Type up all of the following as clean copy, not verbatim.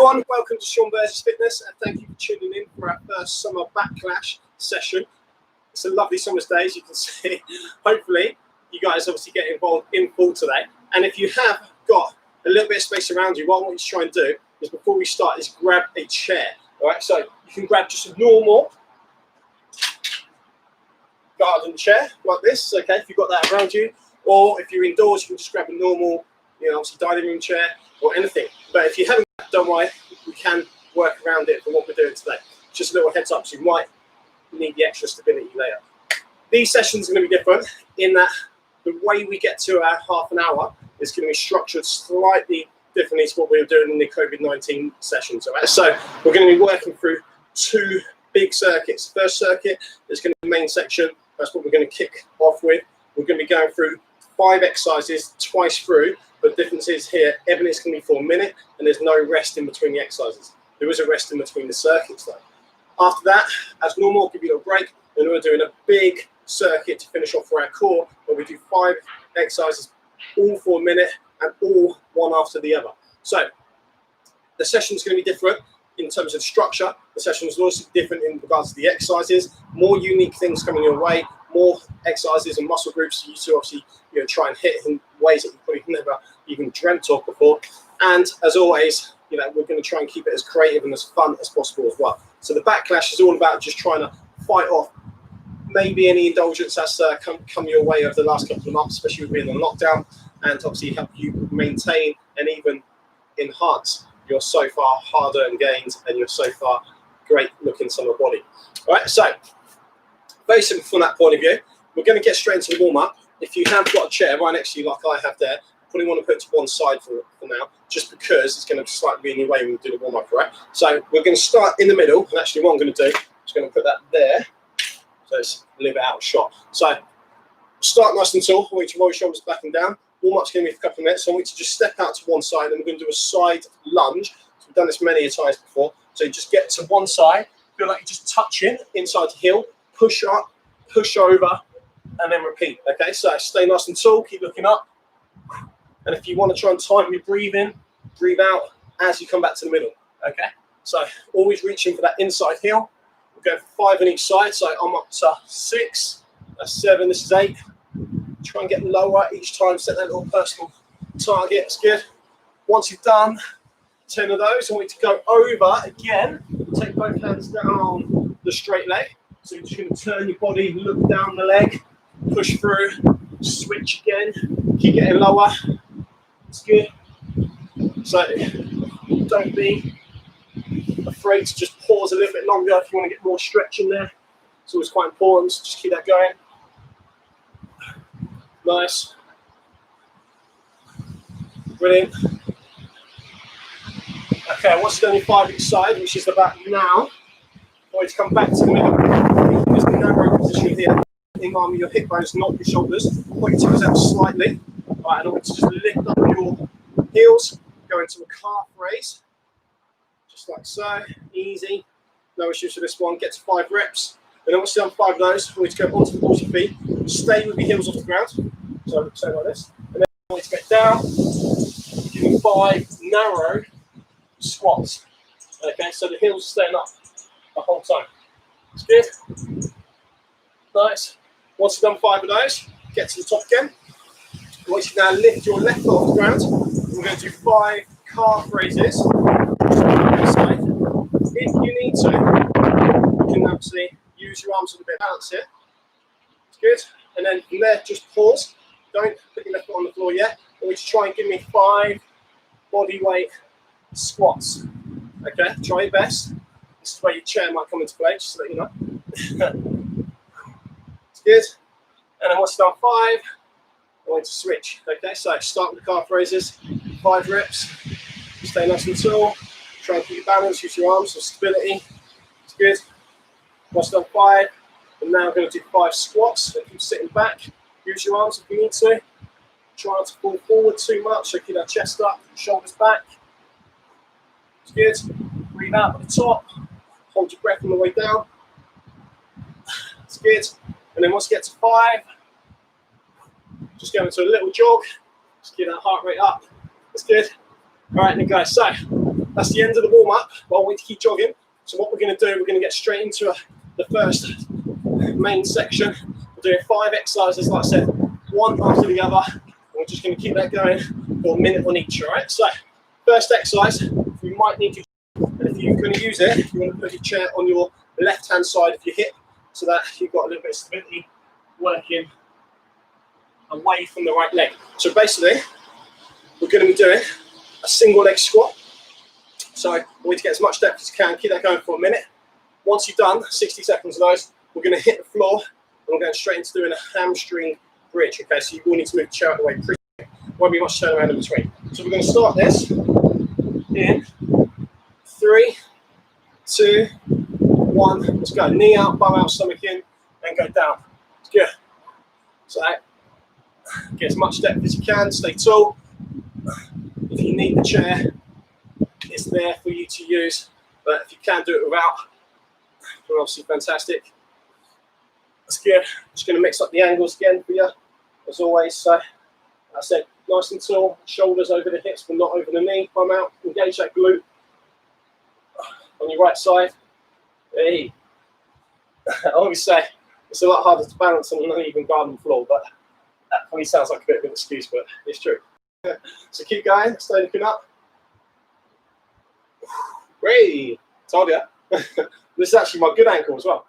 everyone, welcome to Sean Burgess Fitness and thank you for tuning in for our first summer Backlash session. It's a lovely summer's day, as you can see. Hopefully you guys obviously get involved in full today, and if you have got a little bit of space around you, what I want you to try and do is, before we start, is grab a chair. All right, so you can grab just a normal garden chair like this, okay, if you've got that around you, or if you're indoors you can just grab a normal, obviously dining room chair or anything. But if you haven't, don't worry, we can work around it for what we're doing today. Just a little heads up, so you might need the extra stability later. These sessions are going to be different in that the way we get to our half an hour is going to be structured slightly differently to what we were doing in the COVID-19 sessions. All right? So we're going to be working through two big circuits. The first circuit is going to be the main section. That's what we're going to kick off with. We're going to be going through 5 exercises twice through, but the difference is here, everything's going to be for a minute and there's no rest in between the exercises. There is a rest in between the circuits though. After that, as normal, I'll give you a little break, and we're doing a big circuit to finish off for our core, where we do 5 exercises, all for a minute and all one after the other. So the session's going to be different in terms of structure. The session is also different in regards to the exercises, more unique things coming your way, more exercises and muscle groups for you to obviously try and hit in ways that you probably never even dreamt of before. And as always, we're going to try and keep it as creative and as fun as possible as well. So the Backlash is all about just trying to fight off maybe any indulgence that's come your way over the last couple of months, especially with being on lockdown, and obviously help you maintain and even enhance your so far hard-earned gains and your so far great-looking summer body. All right, so very simple from that point of view. We're going to get straight into the warm-up. If you have got a chair right next to you like I have there, probably want to put it to one side for now, just because it's going to slightly be in your way when we do the warm-up, right? So we're going to start in the middle, and actually what I'm going to do is going to put that there, so it's a little bit out of shot. So start nice and tall. I want you to roll your shoulders back and down. Warm-up's going to be for a couple of minutes, so I want you to just step out to one side, and we're going to do a side lunge. So we've done this many a times before. So you just get to one side, feel like you're just touching inside the heel, push up, push over, and then repeat. Okay, so stay nice and tall, keep looking up. And if you want to try and time your breathe in, breathe out as you come back to the middle. Okay, so always reaching for that inside heel. We'll go for 5 on each side. So I'm up to 6, that's 7, this is 8. Try and get lower each time, set that little personal target. It's good. Once you've done 10 of those, I want you to go over again. Take both hands down the straight leg. So you're just going to turn your body, look down the leg, push through, switch again, keep getting lower. It's good. So don't be afraid to just pause a little bit longer if you want to get more stretch in there. It's always quite important, so just keep that going. Nice. Brilliant. Okay, once you've done your 5 each side, which is about now, I want you to come back to the middle. Just the narrow position here. In line with your hip bones, not your shoulders. Point your toes out slightly. Right, and I want you to just lift up your heels, go into a calf raise. Just like so. Easy. No issues with this one. Get to 5 reps. And then once you've done 5 of those, I want you to go onto the balls of your feet. Stay with your heels off the ground. So like this. And then I want you to get down. Give me 5 narrow squats. Okay, so the heels are staying up the whole time. It's good. Nice. Once you've done 5 of those, get to the top again. I want you to now lift your left foot off the ground. We're going to do 5 calf raises. If you need to, you can obviously use your arms with a bit of balance here. It's good. And then from there, just pause. Don't put your left foot on the floor yet. I want you to try and give me 5 body weight squats. Okay, try your best. This is where your chair might come into play, just to let you know. It's good. And then once you've done 5, I want you to switch. Okay, so start with the calf raises, 5 reps. Stay nice and tall. Try and keep your balance, use your arms for stability. It's good. Once you've done 5, and now I'm going to do 5 squats. So keep sitting back. Use your arms if you need to. Try not to fall forward too much. So keep that chest up, shoulders back. It's good. Breathe out at the top. Hold your breath on the way down. It's good. And then once you get to 5, just go into a little jog. Just keep that heart rate up. It's good. All right, then guys. So that's the end of the warm-up. Well, we need to keep jogging. So what we're going to do, we're going to get straight into the first main section. We're doing 5 exercises, like I said, one after the other. And we're just going to keep that going for a minute on each, all right? So first exercise, you might need to, and if you're going to use it, you want to put your chair on your left-hand side of your hip so that you've got a little bit of stability working away from the right leg. So basically, we're going to be doing a single leg squat. So we need to get as much depth as you can. Keep that going for a minute. Once you've done 60 seconds of those, we're going to hit the floor and we're going straight into doing a hamstring bridge. Okay, so you will need to move the chair out of the way pretty quick. Won't be much turnaround in between. So we're going to start this in 3, 2, 1. Let's go. Knee out, bum out, stomach in, and go down. It's good. So get as much depth as you can. Stay tall. If you need the chair, it's there for you to use, but if you can do it without, then obviously fantastic. That's good. Just going to mix up the angles again for you, as always. So, I said, nice and tall, shoulders over the hips, but not over the knee. Bum out, engage that glute on your right side. Hey, I always say it's a lot harder to balance on an uneven garden floor, but that probably sounds like a bit of an excuse, but it's true. So keep going, stay looking up. Great, told ya. This is actually my good ankle as well.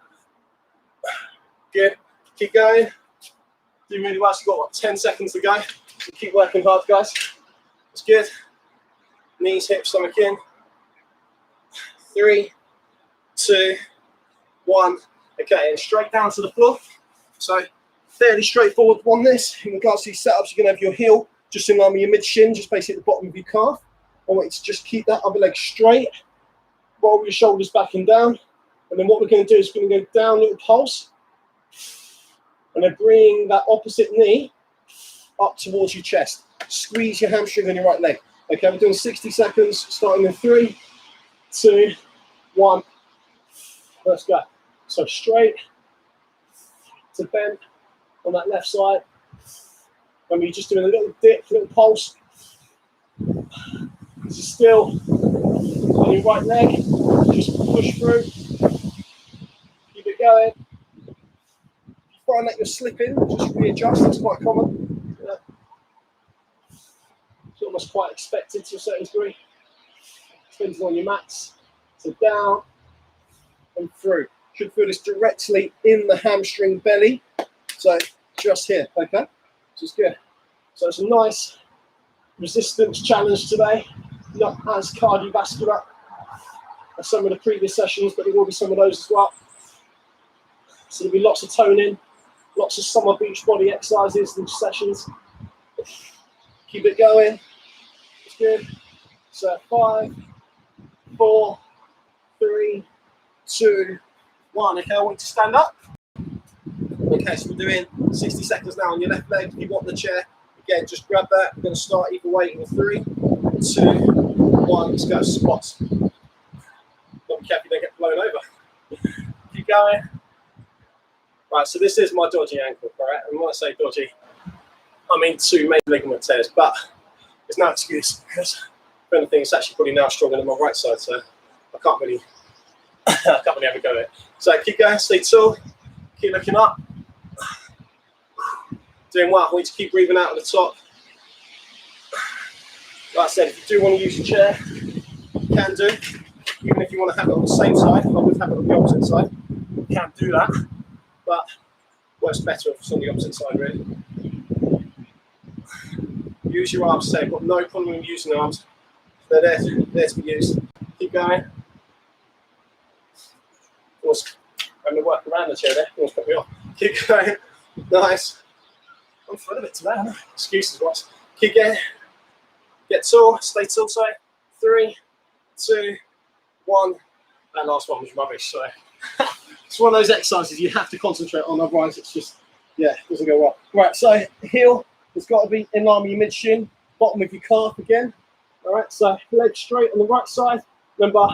Good, keep going. Doing really well, so you've got what, 10 seconds to go. So keep working hard, guys. It's good. Knees, hips, stomach in. 3, 2, 1. Okay, and straight down to the floor. So fairly straightforward on this. In regards to these setups, you're going to have your heel just in line with your mid shin, just basically at the bottom of your calf. I want you to just keep that other leg straight. Roll your shoulders back and down. And then what we're going to do is we're going to go down, little pulse. And then bring that opposite knee up towards your chest. Squeeze your hamstring on your right leg. Okay, we're doing 60 seconds, starting in 3, 2, 1. Let's go. So straight to bend on that left side. And we're just doing a little dip, little pulse. This is still on your right leg. Just push through. Keep it going. If you find that you're slipping, just readjust. That's quite common. Yeah. It's almost quite expected to a certain degree. Depends on your mats. So down and through. Should feel this directly in the hamstring belly. So just here, okay? Which is good. So it's a nice resistance challenge today. Not as cardiovascular as some of the previous sessions, but there will be some of those as well. So there'll be lots of toning, lots of summer beach body exercises and sessions. Keep it going. It's good. So 5, 4, 3, 2, 1. Okay, I want you to stand up. Okay, so we're doing 60 seconds now on your left leg. If you want the chair, again, just grab that. We're going to start either way in 3, 2, 1. Let's go. Squats. Don't be careful, you don't get blown over. Keep going. Right, so this is my dodgy ankle, all right? And when I say dodgy, I mean 2 major ligament tears, but there's no excuse because if anything, it's actually probably now stronger than my right side, so I can't really have a go at it. So keep going, stay tall, keep looking up. Doing well. I want you to keep breathing out at the top. Like I said, if you do want to use your chair, you can do. Even if you want to have it on the same side, I would have it on the opposite side. You can do that, but works better if it's on the opposite side, really. Use your arms. So I've got no problem with using arms. They're there to be used. Keep going. Of course, I'm going to work around the chair there. Almost put me off. Keep going. Nice. I'm full of it today, aren't I? Excuses, what? Keep going. Get tall. Stay tall. So 3, 2, 1. That last one was rubbish. So it's one of those exercises you have to concentrate on, otherwise it's just, yeah, it doesn't go well. Right, so heel has got to be in line with your mid shin, bottom of your calf again. All right, so leg straight on the right side. Remember,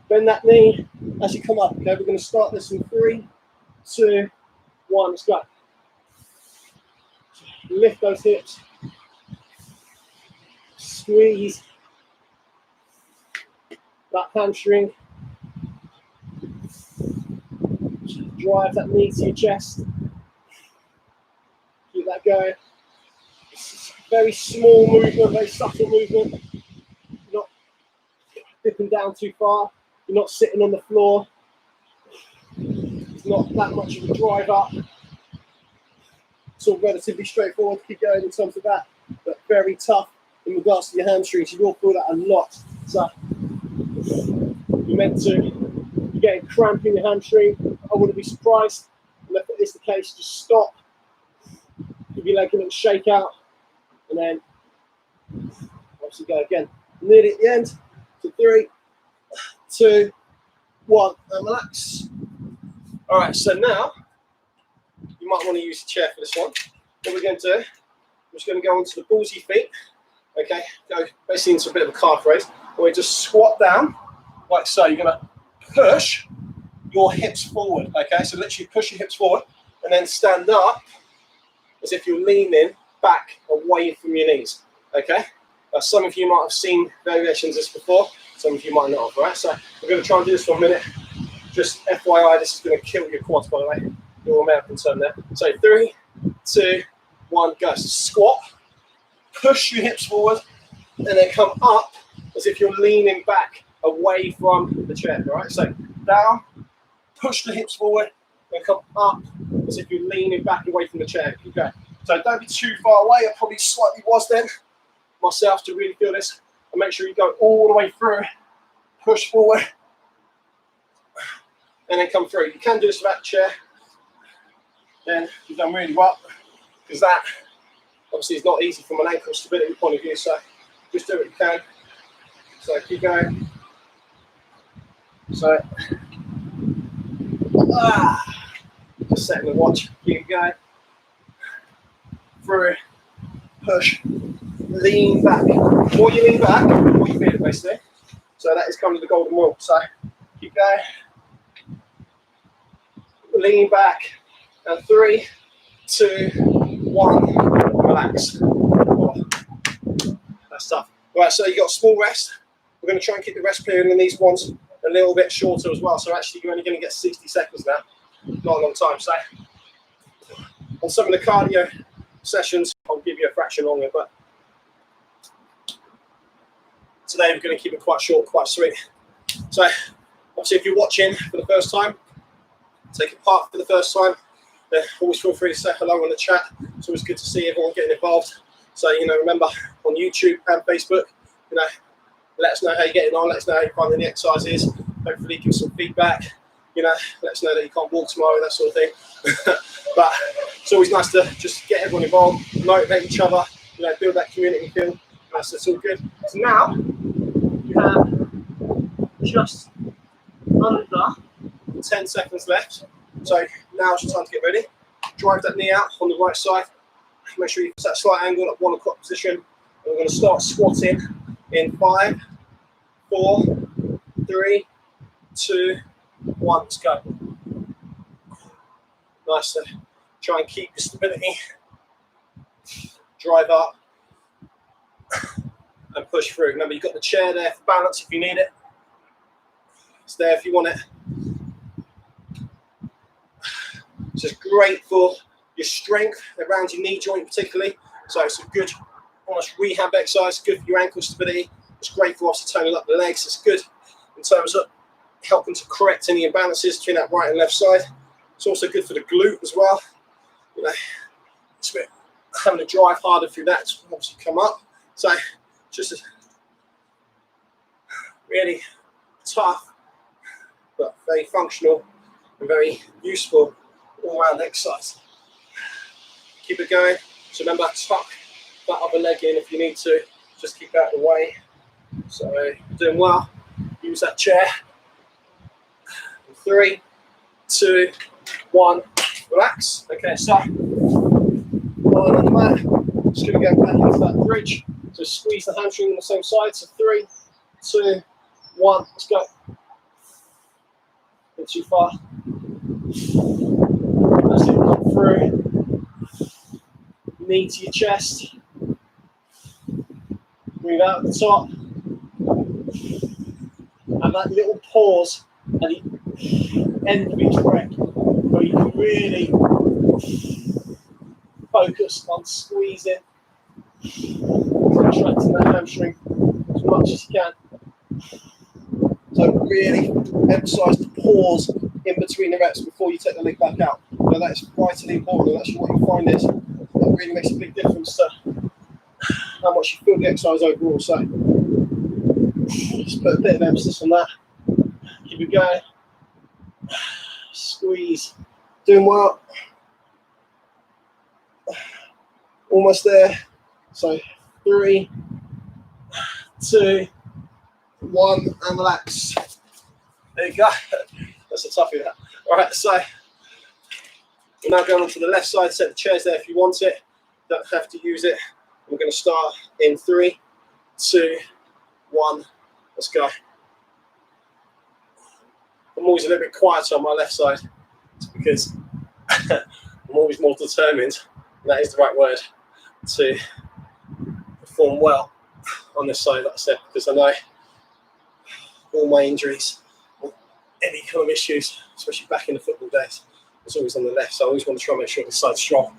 bend that knee as you come up. Okay, we're going to start this in 3, 2, 1. Let's go. Lift those hips. Squeeze that hamstring. Drive that knee to your chest. Keep that going. It's a very small movement, very subtle movement. You're not dipping down too far. You're not sitting on the floor. It's not that much of a drive up. It's all relatively straightforward. Keep going in terms of that, but very tough in regards to your hamstrings. You will feel that a lot. So you're meant to, you're getting cramp in your hamstring. I wouldn't be surprised. And if it is the case, just stop. Give your leg a little shake out, and then obviously go again. Nearly at the end. So 3, 2, 1, and relax. All right, so now you might want to use the chair for this one. What we're going to do, I'm just going to go onto the ballsy feet. Okay, go basically into a bit of a calf raise. And we just squat down like so. You're going to push your hips forward. Okay, so literally push your hips forward and then stand up as if you're leaning back away from your knees. Okay, some of you might have seen variations of this before. Some of you might not have. All right, so we're going to try and do this for a minute. Just FYI, this is going to kill your quads, by the way. Your American term there. So 3, 2, 1, go. So squat, push your hips forward, and then come up as if you're leaning back away from the chair. All right, so down, push the hips forward, and come up as if you're leaning back away from the chair. Keep going. So don't be too far away. I probably slightly was then myself to really feel this. And make sure you go all the way through. Push forward, and then come through. You can do this without the chair. Then you've done really well, because that obviously is not easy from an ankle stability point of view. So just do what you can. So keep going. So just setting the watch. Keep going. Through. Push. Lean back. The more you lean back, the more you feel it basically. So that is kind of the golden rule. So keep going. Lean back. And 3, 2, 1. Relax. Oh, that's tough. Right, so you got a small rest. We're going to try and keep the rest period in these ones a little bit shorter as well. So actually, you're only going to get 60 seconds now. Not a long time. So on some of the cardio sessions, I'll give you a fraction longer, but today we're going to keep it quite short, quite sweet. So obviously, if you're watching for the first time, taking part for the first time, always feel free to say hello in the chat. It's always good to see everyone getting involved. So, remember on YouTube and Facebook, let us know how you're getting on. Let us know how you're finding the exercises. Hopefully give some feedback. Let us know that you can't walk tomorrow, that sort of thing. But it's always nice to just get everyone involved, motivate each other, build that community feel. So it's all good. So now you have just under 10 seconds left. So now's your time to get ready. Drive that knee out on the right side. Make sure you set that slight angle at 1 o'clock position. And we're going to start squatting in 5, 4, 3, 2, 1. Let's go. Nice to try and keep the stability. Drive up and push through. Remember, you've got the chair there for balance if you need it. It's there if you want it. It's just great for your strength around your knee joint particularly. So it's a good, almost rehab exercise, good for your ankle stability. It's great for obviously toning up the legs. It's good in terms of helping to correct any imbalances between that right and left side. It's also good for the glute as well. It's a bit having to drive harder through that to obviously come up. So just a really tough, but very functional and very useful all-round exercise. Keep it going. So remember, tuck that other leg in if you need to. Just keep out of the way. So you're doing well. Use that chair. 3, 2, 1. Relax. Okay, so lying on the mat. Just going to go back into that bridge. So squeeze the hamstring on the same side. So 3, 2, 1. Let's go. Not too far. That's it. Come through. Knee to your chest. Breathe out at the top. and that little pause at the end of each rep, where you can really focus on squeezing, contracting that hamstring as much as you can. So really emphasise the pause in between the reps before you take the leg back out. Now that is vitally important, and actually what you find is that really makes a big difference to how much you feel the exercise overall. So just put a bit of emphasis on that. Keep it going. Squeeze. Doing well. Almost there. So 3, 2, 1, and relax. There you go. That's a toughie, that. All right, so we're now going on to the left side. Set the chairs there if you want it. Don't have to use it. We're going to start in 3, 2, 1. Let's go. I'm always a little bit quieter on my left side. It's because I'm always more determined, and that is the right word, to perform well on this side, like I said, because I know all my injuries, any kind of issues, especially back in the football days, it's always on the left. So I always want to try and make sure this side's strong.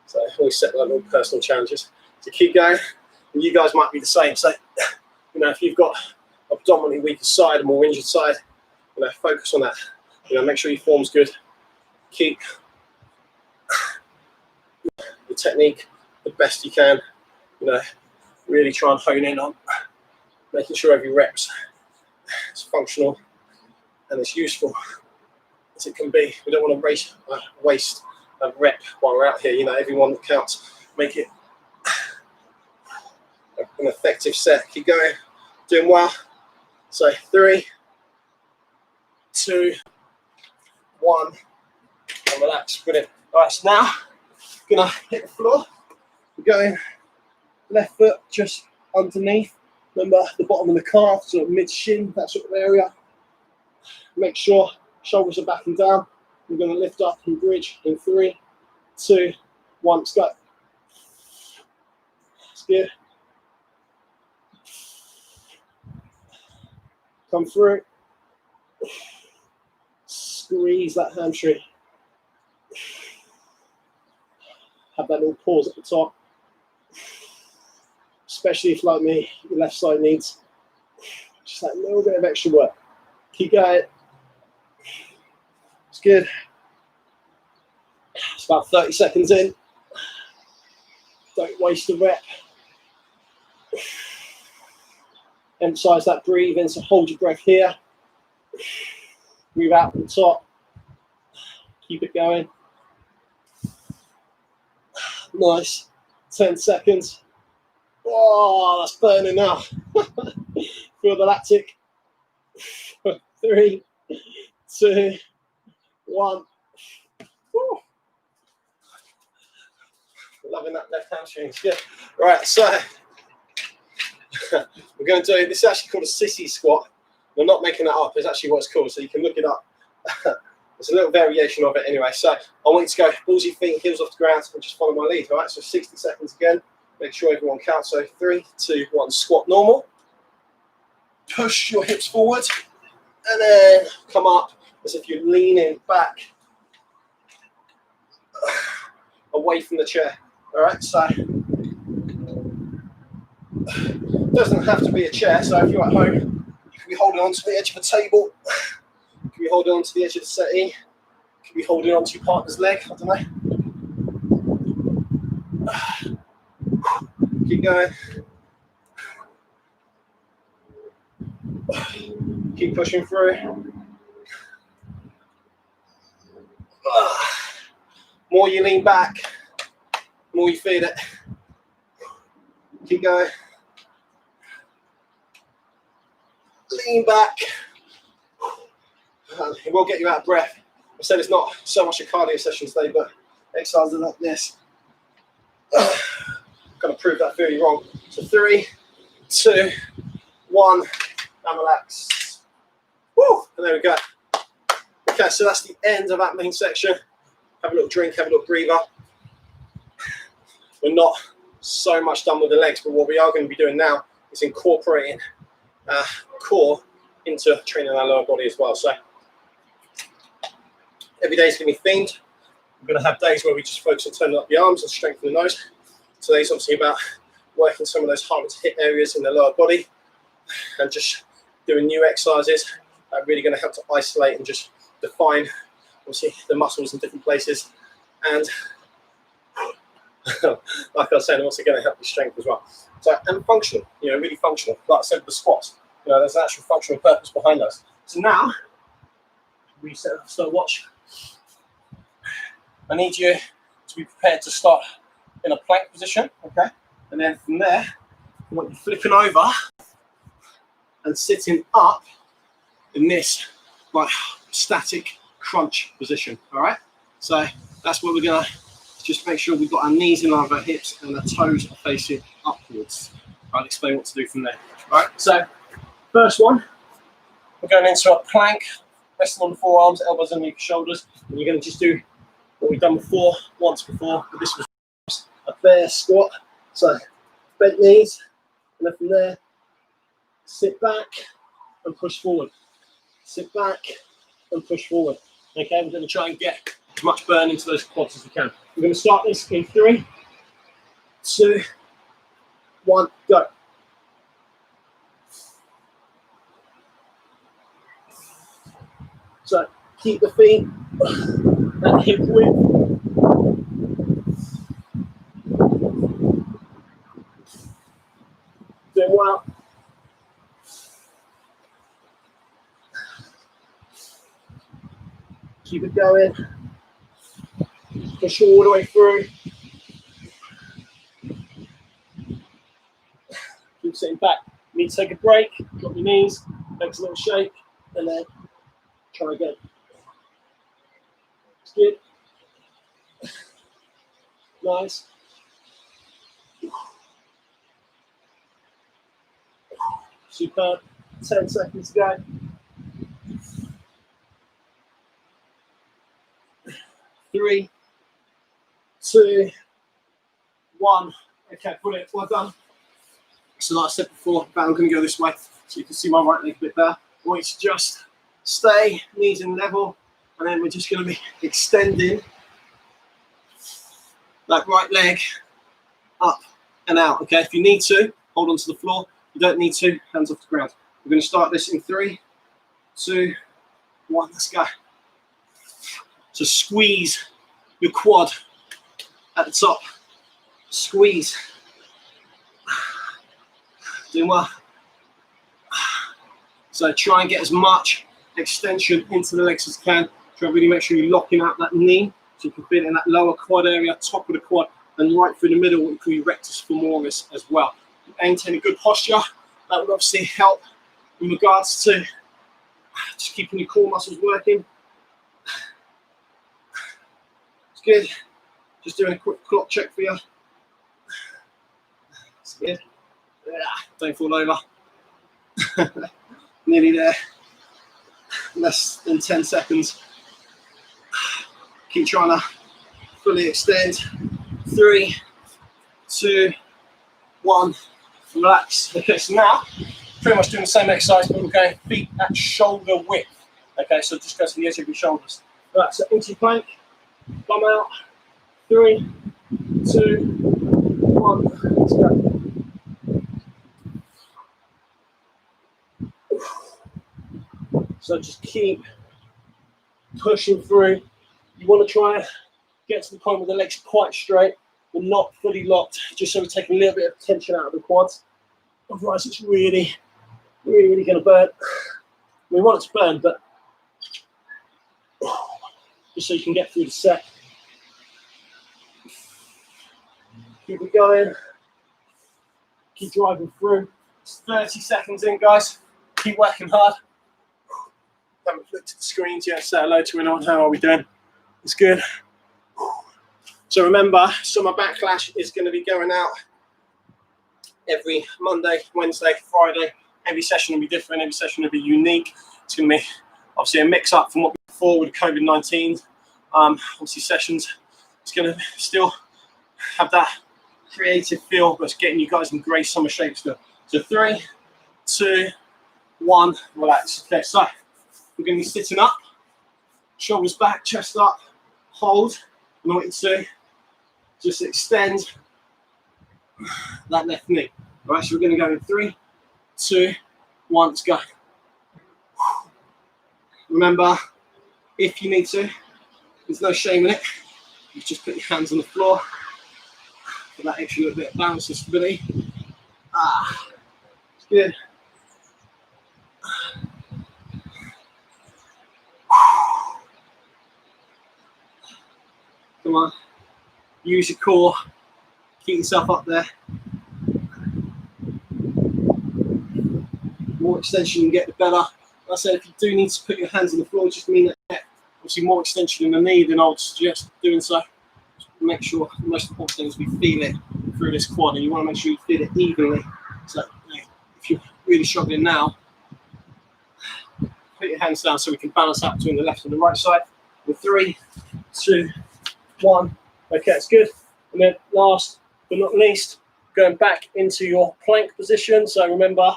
So I always set my little personal challenges to keep going. And you guys might be the same. So, you know, if you've got a predominantly weaker side, a more injured side, you know, focus on that. You know, make sure your form's good. Keep the technique the best you can. You know, really try and hone in on making sure every rep's as functional and as useful as it can be. We don't want to waste a rep while we're out here. You know, everyone that counts, make it an effective set. Keep going, doing well. So 3, 2, 1, and relax. Brilliant. All right, so now I'm gonna hit the floor. We're going left foot just underneath. Remember the bottom of the calf, sort of mid shin, that sort of area. Make sure shoulders are back and down. We're going to lift up and bridge in 3, 2, 1. Let's go. That's good. Come through. Squeeze that hamstring. Have that little pause at the top. Especially if, like me, your left side needs just that little bit of extra work. Keep going. It's good. It's about 30 seconds in. Don't waste a rep. Emphasize that breathing, so hold your breath here. Breathe out from the top. Keep it going. Nice. 10 seconds. Oh, that's burning now. Feel the lactic. 3, 2, 1. Woo. Loving that left hamstring. Yeah. Right, so we're going to do this. Is actually called a sissy squat. I'm not making that up. It's actually what it's called, so you can look it up. There's a little variation of it anyway. So I want you to go balls your feet, heels off the ground, and just follow my lead. All right, so 60 seconds again. Make sure everyone counts. So 3, 2, 1. Squat normal. Push your hips forward, and then come up as if you're leaning back away from the chair. All right, so it doesn't have to be a chair. So if you're at home, you can be holding on to the edge of a table. You can be holding on to the edge of the settee. You can be holding on to your partner's leg. I don't know. Keep going. Keep pushing through. More you lean back, more you feel it. Keep going. Lean back. It will get you out of breath. I said it's not so much a cardio session today, but exercises like this. Gonna prove that theory wrong. So 3, 2, 1, and relax. Woo! And there we go. Okay, so that's the end of that main section. Have a little drink, have a little breather. We're not so much done with the legs, but what we are going to be doing now is incorporating core into training our lower body as well. So every day is going to be themed. We're going to have days where we just focus on turning up the arms and strengthening those. Today's obviously about working some of those harder to hit areas in the lower body and just doing new exercises that are really going to help to isolate and just define obviously the muscles in different places. And like I was saying, also going to help your strength as well. So, and functional, really functional. Like I said, with the squats, there's an actual functional purpose behind those. So now, reset the stopwatch. I need you to be prepared to start in a plank position, okay? And then from there, I want you flipping over and sitting up in this like static crunch position, all right? So that's where we're gonna just make sure we've got our knees in line with our hips and our toes are facing upwards. I'll explain what to do from there. All right, so first one, we're going into a plank, resting on the forearms, elbows underneath your shoulders, and you're gonna just do what we've done before, once before, but this was a bear squat. So bent knees, and then from there, sit back and push forward. Sit back and push forward. Okay, we're going to try and get as much burn into those quads as we can. We're going to start this in 3, 2, 1, go. So keep the feet at hip width. Doing well. Keep it going. Push all the way through. Keep sitting back. You need to take a break. Drop your knees. Make a little shake, and then try again. It's good. Nice. Superb. 10 seconds to go. 3, 2, 1. Okay, brilliant. Well done. So like I said before, I'm going to go this way so you can see my right leg a bit better. I want you to just stay, knees in level, and then we're just going to be extending that right leg up and out. Okay, if you need to, hold on to the floor. You don't need to, hands off the ground. We're going to start this in 3, 2, 1. Let's go. So squeeze your quad at the top. Squeeze. Doing well. So try and get as much extension into the legs as you can. Try and really make sure you're locking out that knee so you can feel it in that lower quad area, top of the quad, and right through the middle, what we call your rectus femoris as well. Maintain a good posture. That would obviously help in regards to just keeping your core muscles working. It's good. Just doing a quick clock check for you. It's good. Yeah, don't fall over. Nearly there. Less than 10 seconds. Keep trying to fully extend. 3, 2, 1. Relax. Okay, so now pretty much doing the same exercise, but we're going feet at shoulder width. Okay, so just go to the edge of your shoulders. Right, so into your plank, bum out. 3, 2, 1. Let's go. So just keep pushing through. You want to try and get to the point where the legs are quite straight, but not fully locked, just so we take a little bit of tension out of the quads. Otherwise, it's really going to burn. We want it to burn, but just so you can get through the set. Keep it going. Keep driving through. It's 30 seconds in, guys. Keep working hard. Haven't looked at the screens yet. Say hello to anyone. How are we doing? It's good. So remember, so my Backlash is going to be going out every Monday, Wednesday, Friday. Every session will be different. Every session will be unique. It's going to be obviously a mix up from what we did before with COVID-19. Obviously sessions. It's going to still have that creative feel, but it's getting you guys in great summer shape still. So 3, 2, 1, relax. Okay, so we're going to be sitting up, shoulders back, chest up, hold. And I want you to just extend that left knee. All right, so we're going to go in 3, 2, 1, let's go. Remember, if you need to, there's no shame in it. You just put your hands on the floor for that extra little bit of balance and stability. It's good. Come on, use your core, keep yourself up there. The more extension you get, the better. Like I said, if you do need to put your hands on the floor, just mean that obviously more extension in the knee, then I would suggest doing so. Just make sure the most important thing is we feel it through this quad, and you want to make sure you feel it evenly. So if you're really struggling now, put your hands down so we can balance out between the left and the right side. With 3, 2, 1. Okay, that's good. And then last but not least, going back into your plank position. So remember,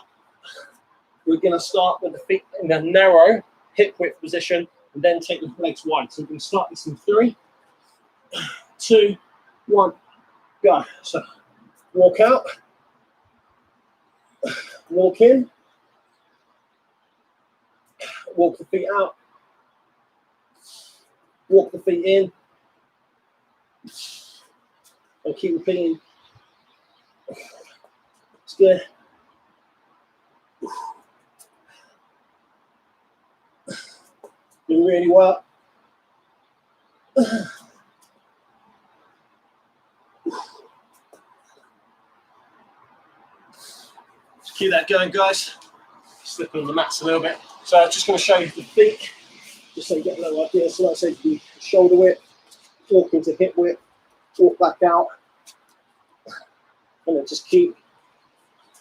we're going to start with the feet in a narrow hip width position and then take the legs wide. So we're going to start this in 3, 2, 1, go. So walk out, walk in, walk the feet out, walk the feet in, and keep repeating. It's good. Doing really well. Just keep that going, guys. Slipping on the mats a little bit. So I'm just going to show you the feet, just so you get a little idea. So like I say, the shoulder width, walk into hip width, walk back out, and then just keep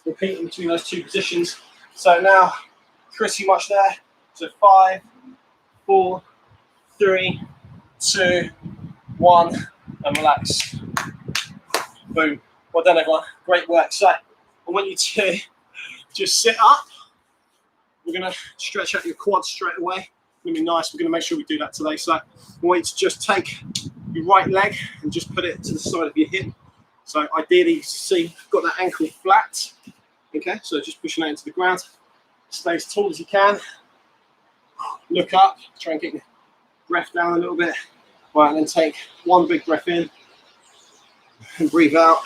repeating between those two positions. So now, pretty much there. So 5, 4, 3, 2, 1, and relax. Boom. Well done, everyone. Great work. So I want you to just sit up. We're going to stretch out your quads straight away. It's going to be nice. We're going to make sure we do that today. So I want you to just take your right leg and just put it to the side of your hip. So ideally, you see, you've got that ankle flat. Okay, so just pushing that into the ground. Stay as tall as you can. Look up. Try and get your breath down a little bit. Right, and then take one big breath in and breathe out.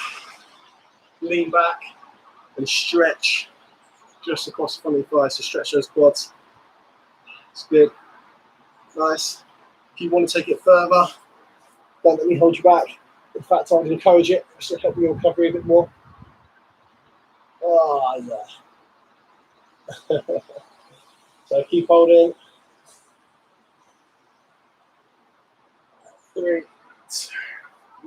Lean back and stretch just across the front of your thighs to stretch those quads. It's good. Nice. If you want to take it further, don't let me hold you back. In fact, I would encourage it just to help your recovery a bit more. Oh, yeah. So keep holding. 3, 2,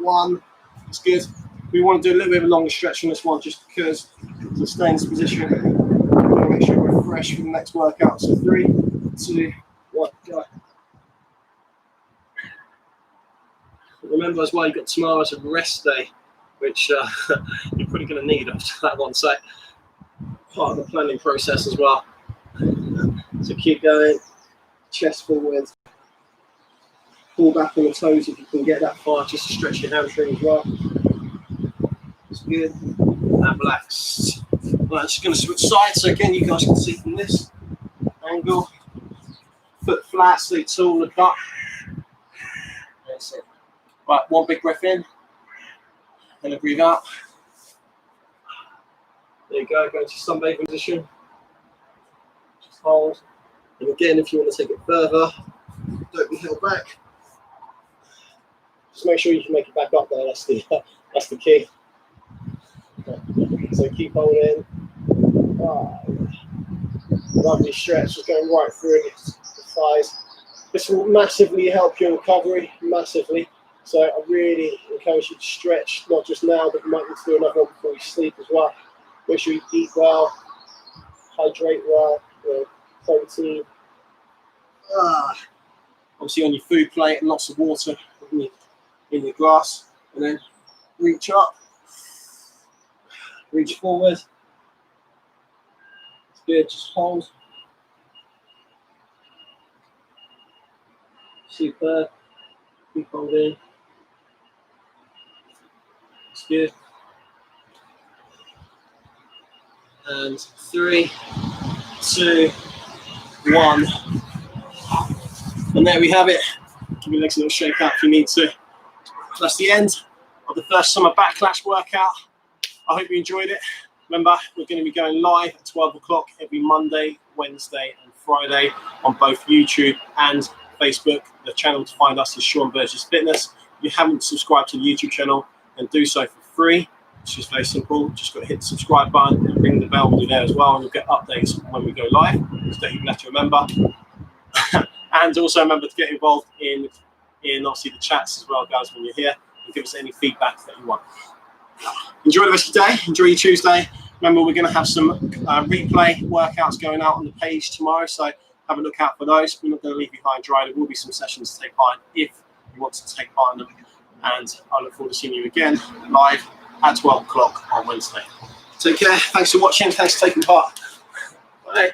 1. It's good. We want to do a little bit of a longer stretch on this one just because to stay in this position. We want to make sure we're fresh for the next workout. So 3, 2, 1, go. Remember as well, you've got tomorrow as a rest day, which you're probably going to need after that one. So part of the planning process as well. So keep going, chest forward, pull back on the toes if you can get that far, just to stretch your hamstring as well. It's good, and relax. Right, I'm just going to switch sides, so again you guys can see from this angle, foot flat, stay tall, look up. That's it. Right, one big breath in, and then breathe out. There you go, go into sunbathing position. Just hold. And again, if you want to take it further, don't be held back. Just make sure you can make it back up there. That's the key. So keep holding. Oh, lovely stretch, just going right through the thighs. This will massively help your recovery, massively. So I really encourage you to stretch, not just now, but you might need to do another one before you sleep as well. Make sure you eat well, hydrate well, protein. Obviously on your food plate and lots of water in your glass. And then reach up, reach forward. It's good, just hold. Super. Keep holding. That's good. And 3, 2, 1. And there we have it. Give your legs a little shake out if you need to. That's the end of the first summer Backlash workout. I hope you enjoyed it. Remember, we're going to be going live at 12 o'clock every Monday, Wednesday and Friday on both YouTube and Facebook. The channel to find us is Sean Burgess Fitness. If you haven't subscribed to the YouTube channel, then do so for free. It's just very simple. Just got to hit the subscribe button and ring the bell when you're there as well, and you'll get updates when we go live. So that you can have to remember. And also remember to get involved in obviously the chats as well, guys, when you're here, and give us any feedback that you want. Enjoy the rest of the day. Enjoy your Tuesday. Remember, we're going to have some replay workouts going out on the page tomorrow, so have a look out for those. We're not going to leave you high and dry. There will be some sessions to take part in if you want to take part in them. And I look forward to seeing you again live at 12 o'clock on Wednesday. Take care. Thanks for watching. Thanks for taking part. Bye.